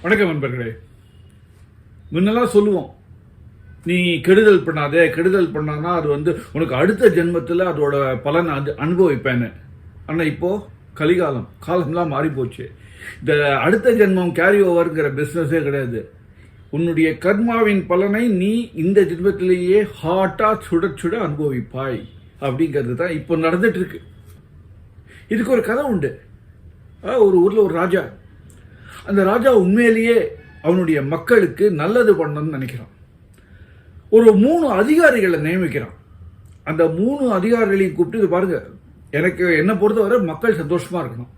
வணக்கம் நண்பர்களே. முன்னெல்லாம் சொல்லுவோம், நீ கெடுதல் பண்ணாதே, கெடுதல் பண்ணானா அது உனக்கு அடுத்த ஜென்மத்தில் அதோட பலன் அனுபவிப்பேன்னு. ஆனால் இப்போ காலம்லாம் மாறி போச்சு. இந்த அடுத்த ஜென்மம் கேரி ஓவர்ங்கிற பிஸ்னஸே கிடையாது. உன்னுடைய கர்மாவின் பலனை நீ இந்த ஜென்மத்திலேயே ஹாட்டா சுட அனுபவிப்பாய் அப்படிங்கிறது தான் இப்போ நடந்துட்டு இருக்கு. இதுக்கு ஒரு கதை உண்டு. ஒரு ஊர்ல ஒரு ராஜா, அந்த ராஜா உண்மையிலேயே அவனுடைய மக்களுக்கு நல்லது பண்ணணும்னு நினைக்கிறான். ஒரு 3 அதிகாரிகளை நியமிக்கிறான். அந்த 3 அதிகாரிகளையும் கூப்பிட்டு, பாருங்க, எனக்கு என்னை பொறுத்தவரை மக்கள் சந்தோஷமா இருக்கணும்,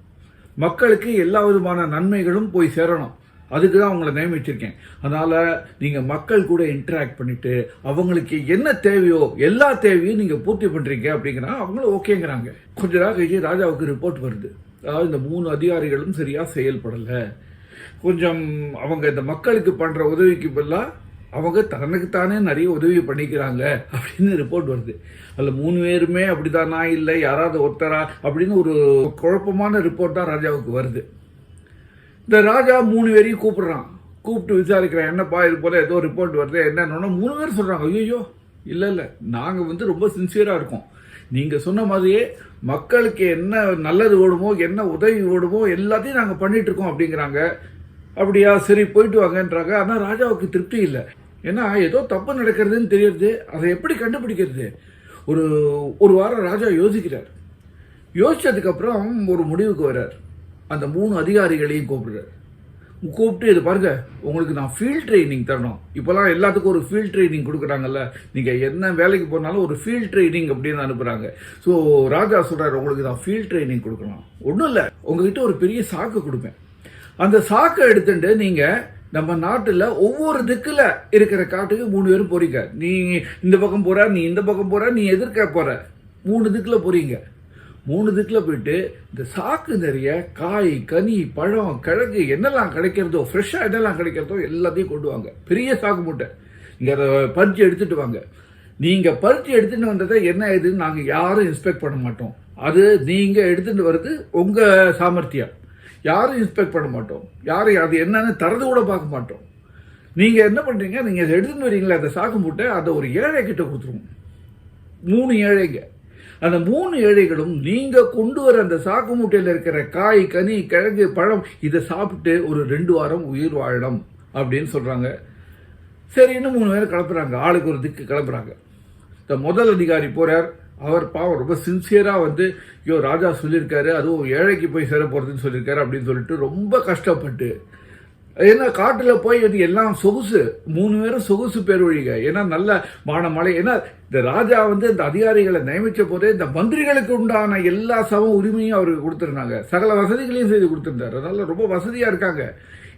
மக்களுக்கு எல்லா விதமான நன்மைகளும் போய் சேரணும், அதுக்கு தான் அவங்களை நியமிச்சிருக்கேன். அதனால நீங்க மக்கள் கூட இன்டராக்ட் பண்ணிட்டு அவங்களுக்கு என்ன தேவையோ எல்லா தேவையும் நீங்க பூர்த்தி பண்றீங்க அப்படிங்கிறா. அவங்களும் ஓகேங்கிறாங்க. கொஞ்ச நாள் கழிச்சு ராஜாவுக்கு ரிப்போர்ட் வருது. அதாவது இந்த 3 அதிகாரிகளும் சரியா செயல்படல, கொஞ்சம் அவங்க இந்த மக்களுக்கு பண்ற உதவிக்கு பதிலா அவங்க தனக்குத்தானே நிறைய உதவி பண்ணிக்கிறாங்க அப்படின்னு ரிப்போர்ட் வருது. அதுல 3 பேருமே அப்படிதானா இல்லை யாராவது ஒருத்தரா அப்படின்னு ஒரு குழப்பமான ரிப்போர்ட் தான் ராஜாவுக்கு வருது. இந்த ராஜா 3 பேரையும் கூப்பிட்டு விசாரிக்கிறான். என்னப்பா இது போல ஏதோ ரிப்போர்ட் வருது, என்னன்னு 3 பேர் சொல்றாங்க, ஐயோ இல்ல நாங்க ரொம்ப சின்சியரா இருக்கோம், நீங்க சொன்ன மாதிரியே மக்களுக்கு என்ன நல்லது ஓடுமோ என்ன உதவி ஓடுமோ எல்லாத்தையும் நாங்க பண்ணிட்டு இருக்கோம் அப்படிங்கிறாங்க. அப்படியா, சரி போயிட்டு வாங்கன்றாங்க. ஆனா ராஜாவுக்கு திருப்தி இல்லை. ஏன்னா ஏதோ தப்பு நடக்கிறதுன்னு தெரியுது, அதை எப்படி கண்டுபிடிக்கிறது? ஒரு வாரம் ராஜா யோசிக்கிறார். யோசிச்சதுக்கு அப்புறம் ஒரு முடிவுக்கு வர்றார். அந்த 3 அதிகாரிகளையும் கூப்பிட்டு, இது பாருங்க, உங்களுக்கு நான் ஃபீல்ட் ட்ரைனிங் தரணும். இப்போலாம் எல்லாத்துக்கும் ஒரு ஃபீல்ட் ட்ரைனிங் கொடுக்குறாங்கல்ல, நீங்க என்ன வேலைக்கு போனாலும் ஒரு ஃபீல்ட் ட்ரைனிங் அப்படின்னு அனுப்புறாங்க. ஸோ ராஜா சொல்றாரு, உங்களுக்கு நான் ஃபீல்ட் ட்ரைனிங் கொடுக்கணும். ஒன்றும் இல்லை, உங்ககிட்ட ஒரு பெரிய சாக்கு கொடுப்பேன். அந்த சாக்கை எடுத்துட்டு நீங்க நம்ம நாட்டுல ஒவ்வொரு திக்குல இருக்கிற காட்டுக்கு 3 பேரும் போறீங்க. நீ இந்த பக்கம் போற, நீ இந்த பக்கம் போற, நீ எதிர்க்க போற. 3 திக்குல போறீங்க. 3 திக்குல போயிட்டு இந்த சாக்கு நிறைய காய், கனி, பழம், கிழங்கு என்னெல்லாம் கிடைக்கிறதோ, ஃப்ரெஷ்ஷா என்னெல்லாம் கிடைக்கிறதோ எல்லாத்தையும் கொண்டு வாங்க. பெரிய சாக்கு மூட்டை. நீங்க அதை பறிச்சு எடுத்துட்டு வாங்க. நீங்க பறிச்சு எடுத்துட்டு வந்ததை என்ன ஏதுன்னு நாங்க யாரும் இன்ஸ்பெக்ட் பண்ண மாட்டோம். அது நீங்க எடுத்துட்டு வர்றது உங்க சாமர்த்தியம். யாரும் இன்ஸ்பெக்ட் பண்ண மாட்டோம். யாரும் அது என்னன்னு தரது கூட பார்க்க மாட்டோம். நீங்க என்ன பண்றீங்க, நீங்க எடுத்துட்டு வரீங்களா அந்த சாக்கு மூட்டை, அதை ஒரு ஏழை கிட்ட கொடுத்துருவோம். 3 ஏழைங்க. அந்த 3 ஏழைகளும் நீங்க கொண்டு வர அந்த சாக்கு மூட்டையில் இருக்கிற காய், கனி, கிழங்கு, பழம் இதை சாப்பிட்டு ஒரு 2 வாரம் உயிர் வாழணும் அப்படின்னு சொல்றாங்க. சரி, இன்னும் 3 பேர் கிளப்புறாங்க. ஆளுக்கு ஒரு திக்கு கிளப்புறாங்க. இந்த முதல் அதிகாரி போறார். அவர் பாவம் ரொம்ப சின்சியரா ஐயோ ராஜா சொல்லியிருக்காரு, அதுவும் ஏழைக்கு போய் சேர போறதுன்னு சொல்லியிருக்காரு அப்படின்னு சொல்லிட்டு ரொம்ப கஷ்டப்பட்டு, ஏன்னா காட்டுல போய் எல்லாம் சொகுசு, 3 பேரும் சொகுசு பேர் வழிக. ஏன்னா நல்ல மழை. ஏன்னா இந்த ராஜா இந்த அதிகாரிகளை நியமிச்ச போதே இந்த மந்திரிகளுக்கு உண்டான எல்லா சம உரிமையும் அவருக்கு கொடுத்திருந்தாங்க, சகல வசதிகளையும் செய்து கொடுத்திருந்தாரு. அதனால ரொம்ப வசதியா இருக்காங்க.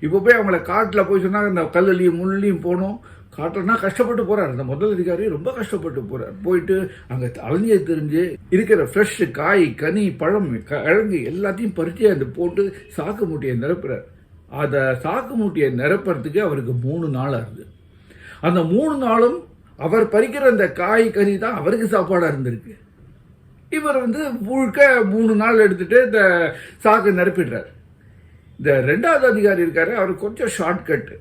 இப்போ போய் அவங்கள காட்டுல போய் சொன்னாங்க, இந்த கல்லுலையும் முள்ளையும் போகணும். காட்டுனா கஷ்டப்பட்டு போறாரு. அந்த முதல் அதிகாரி ரொம்ப கஷ்டப்பட்டு போறார். போயிட்டு அங்க அலைஞ்சு தெரிஞ்சு இருக்கிற ஃப்ரெஷ் காய், கனி, பழம், கிழங்கு எல்லாத்தையும் பறிச்சு அந்த போட்டு சாக்கு மூட்டையை நிரப்புறார். அந்த சாக்கு மூட்டையை நிரப்புறதுக்கு அவருக்கு 3 நாள் ஆகுது. அந்த 3 நாளும் அவர் பறிக்கிற அந்த காய், கனி தான் அவருக்கு சாப்பாடா இருந்திருக்கு. இவர் முழுக்க 3 நாள் எடுத்துட்டு இந்த சாக்கு நிரப்பிடுறார். இந்த 2வது அதிகாரி இருக்காரு, அவர் கொஞ்சம் ஷார்ட் கட்.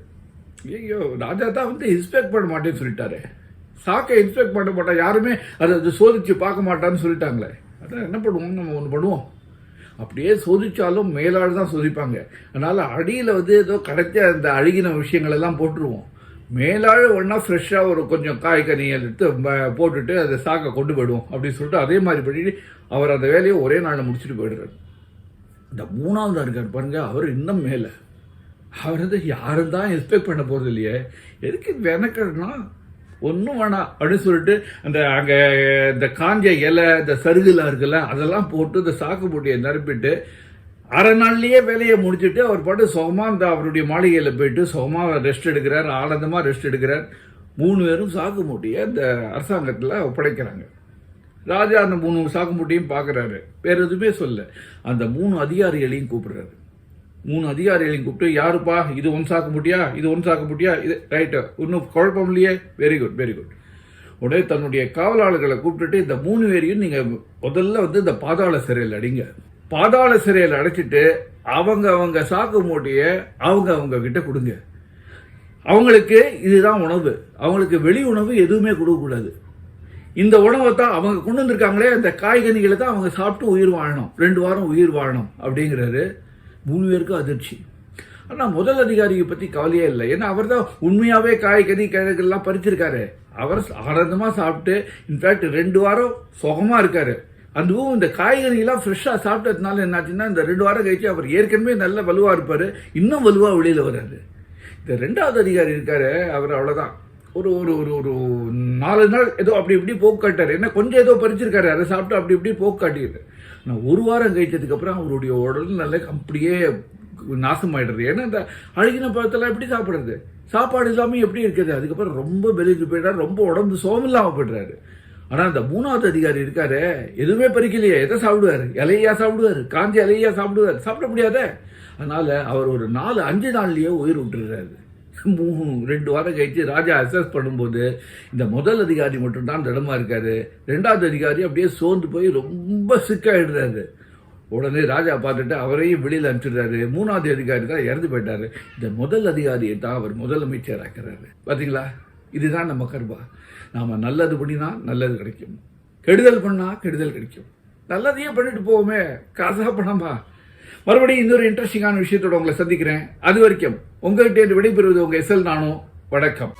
ஐயோ ராஜா தான் இன்ஸ்பெக்ட் பண்ண மாட்டேன்னு சொல்லிட்டாரு, சாக்கை இன்ஸ்பெக்ட் பண்ண மாட்டா, யாருமே அதை சோதிச்சு பார்க்க மாட்டான்னு சொல்லிட்டாங்களே. அதான் என்ன பண்ணுவோம், நம்ம ஒன்று பண்ணுவோம். அப்படியே சோதிச்சாலும் மேலாள் தான் சோதிப்பாங்க. அதனால அடியில் ஏதோ கடைசியா அந்த அழுகின விஷயங்கள் எல்லாம் போட்டுருவோம். மேலாள் ஒன்னா ஃப்ரெஷ்ஷா ஒரு கொஞ்சம் காய், கனியை எடுத்து போட்டுட்டு அதை சாக்கை கொண்டு போயிடுவோம் அப்படின்னு சொல்லிட்டு அதே மாதிரி பண்ணிட்டு அவர் அந்த வேலையை ஒரே நாளில் முடிச்சுட்டு போயிடுறாரு. இந்த 3வது இருக்கார் பாருங்க, அவர் இன்னும் மேலே. அவர் யாரும் தான் எக்ஸ்பெக்ட் பண்ண போறது இல்லையே, எதுக்கு வெனக்கணும்னா ஒன்றும் வேணாம் அப்படின்னு சொல்லிட்டு அந்த அங்கே இந்த காஞ்ச இலை, இந்த சருகுலாம் இருக்குல்ல, அதெல்லாம் போட்டு இந்த சாக்கு மூட்டையை நிரப்பிட்டு அரை நாள்லயே வேலையை முடிச்சுட்டு அவர் பாட்டு சுகமா இந்த அவருடைய மாளிகையில் போயிட்டு சுகமா ரெஸ்ட் எடுக்கிறார், ஆனந்தமா ரெஸ்ட் எடுக்கிறார். 3 பேரும் சாக்கு மூட்டையை இந்த அரசாங்கத்தில் ஒப்படைக்கிறாங்க. ராஜா அந்த 3 சாக்கு மூட்டையும் பார்க்குறாரு, வேற எதுவுமே சொல்ல. அந்த 3 அதிகாரிகளையும் கூப்பிடுறாரு. 3 அதிகாரிகளையும் கூப்பிட்டு, யாருப்பா இது 1 சாக்கு மூட்டியா, இது 1 சாக்கு மூட்டியா, இது ரைட்டு, இன்னும் குழப்பம் இல்லையே, வெரி குட் வெரி குட். உடனே தன்னுடைய காவலாளர்களை கூப்பிட்டுட்டு, இந்த 3 பேரையும் நீங்க முதல்ல இந்த பாதாள சிறையில் அடிங்க. பாதாள சிறையில் அடைச்சிட்டு அவங்க சாக்கு மூட்டைய அவங்க கிட்ட கொடுங்க. அவங்களுக்கு இதுதான் உணவு. அவங்களுக்கு வெளி உணவு எதுவுமே கொடுக்கக்கூடாது. இந்த உணவை தான் அவங்க கொண்டு வந்திருக்காங்களே, அந்த காய்கனிகளை தான் அவங்க சாப்பிட்டு உயிர் வாழணும், 2 வாரம் உயிர் வாழணும் அப்படிங்கிறாரு. 3 பேருக்கும் அதிர்ச்சி. ஆனால் முதல் அதிகாரியை பற்றி கவலையே இல்லை. ஏன்னா அவர் தான் உண்மையாகவே காய்கறி கிழங்குலாம் பறிச்சிருக்காரு. அவர் ஆனந்தமாக சாப்பிட்டு இன்ஃபேக்ட் 2 வாரம் சுகமாக இருக்காரு. அதுவும் இந்த காய்கறிகள்லாம் ஃப்ரெஷ்ஷாக சாப்பிட்டதுனால என்னாச்சுன்னா இந்த 2 வாரம் கழிச்சு அவர் ஏற்கனவே நல்ல வலுவாக இருப்பார், இன்னும் வலுவாக வெளியில் வர்றாரு. இந்த 2வது அதிகாரி இருக்காரு, அவர் அவ்வளோதான் ஒரு ஒரு ஒரு ஒரு 4 நாள் ஏதோ அப்படி இப்படி போக்கு காட்டாரு. ஏன்னா கொஞ்சம் ஏதோ பறிச்சிருக்காரு, அதை சாப்பிட்டு அப்படி இப்படி போக்கு காட்டிடுது. ஆனால் 1 வாரம் கழிச்சதுக்கு அப்புறம் அவருடைய உடல் நல்ல அப்படியே நாசமாயிடுறது. ஏன்னா இந்த அழுகின பழத்தெல்லாம் எப்படி சாப்பிடுறது, சாப்பாடு இல்லாமல் எப்படி இருக்குது. அதுக்கப்புறம் ரொம்ப வெளியிட்டு போயிட்டாரு, ரொம்ப உடம்பு சோமில்லாமல் போய்டுறாரு. ஆனால் அந்த 3வது அதிகாரி இருக்காரு, எதுவுமே பறிக்கலையே, எதை சாப்பிடுவார், இலையா சாப்பிடுவார், காஞ்சி இலையா சாப்பிடுவார், சாப்பிட முடியாத. அதனால அவர் ஒரு 4-5 நாள்லயே உயிர் விட்டுறாரு. 2 வாரம் கழிச்சு ராஜா அசஸ் பண்ணும்போது இந்த முதல் அதிகாரி மட்டும்தான் திடமா இருக்காரு. 2வது அதிகாரி அப்படியே சோர்ந்து போய் ரொம்ப சிக்காயிடுறாரு. உடனே ராஜா பார்த்துட்டு அவரையும் வெளியில் அனுப்பிச்சிடுறாரு. 3வது அதிகாரி தான் இறந்து போயிட்டாரு. இந்த முதல் அதிகாரியை தான் அவர் முதலமைச்சர் ஆக்குறாரு. பார்த்தீங்களா, இதுதான் நம்ம கர்மா. நாம நல்லது பண்ணினா நல்லது கிடைக்கும், கெடுதல் பண்ணா கெடுதல் கிடைக்கும். நல்லதையே பண்ணிட்டு போவோமே, காசா பணமா. மறுபடியும் இன்னொரு இன்ட்ரெஸ்டிங்கான விஷயத்தோட உங்களை சந்திக்கிறேன். அது வரைக்கும் உங்ககிட்ட விடைபெறுவது உங்க SL நானு. வணக்கம்.